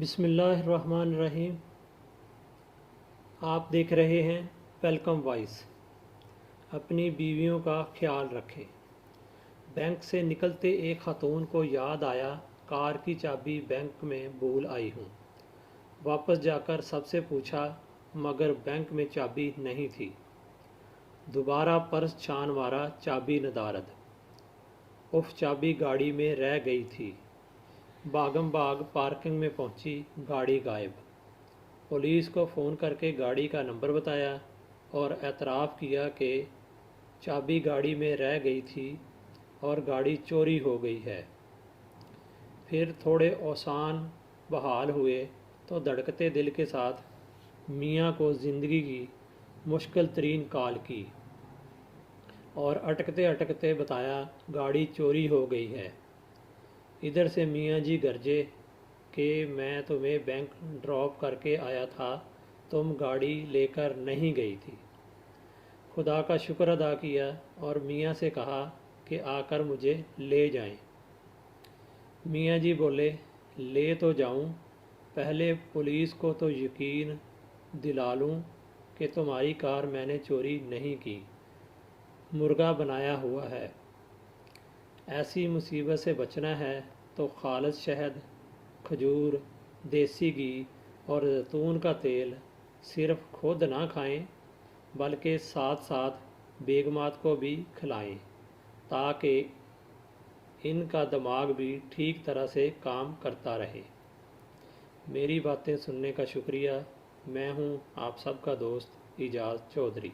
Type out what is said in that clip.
بسم اللہ الرحمن الرحیم۔ آپ دیکھ رہے ہیں ویلکم وائس۔ اپنی بیویوں کا خیال رکھیں۔ بینک سے نکلتے ایک خاتون کو یاد آیا کار کی چابی بینک میں بھول آئی ہوں۔ واپس جا کر سب سے پوچھا مگر بینک میں چابی نہیں تھی۔ دوبارہ پرس چھان مارا، چابی ندارد۔ اف، چابی گاڑی میں رہ گئی تھی۔ بھاگم بھاگ پارکنگ میں پہنچی، گاڑی غائب۔ پولیس کو فون کر کے گاڑی کا نمبر بتایا اور اعتراف کیا کہ چابی گاڑی میں رہ گئی تھی اور گاڑی چوری ہو گئی ہے۔ پھر تھوڑے اوسان بحال ہوئے تو دھڑکتے دل کے ساتھ میاں کو زندگی کی مشکل ترین کال کی اور اٹکتے اٹکتے بتایا گاڑی چوری ہو گئی ہے۔ ادھر سے میاں جی گرجے کہ میں تمہیں بینک ڈراپ کر کے آیا تھا، تم گاڑی لے کر نہیں گئی تھی۔ خدا کا شکر ادا کیا اور میاں سے کہا کہ آ کر مجھے لے جائیں۔ میاں جی بولے لے تو جاؤں، پہلے پولیس کو تو یقین دلا لوں کہ تمہاری کار میں نے چوری نہیں کی، مرغا بنایا ہوا ہے۔ ایسی مصیبت سے بچنا ہے تو خالص شہد، کھجور، دیسی گھی اور زیتون کا تیل صرف خود نہ کھائیں بلکہ ساتھ ساتھ بیگمات کو بھی کھلائیں تاکہ ان کا دماغ بھی ٹھیک طرح سے کام کرتا رہے۔ میری باتیں سننے کا شکریہ۔ میں ہوں آپ سب کا دوست اعجاز چودھری۔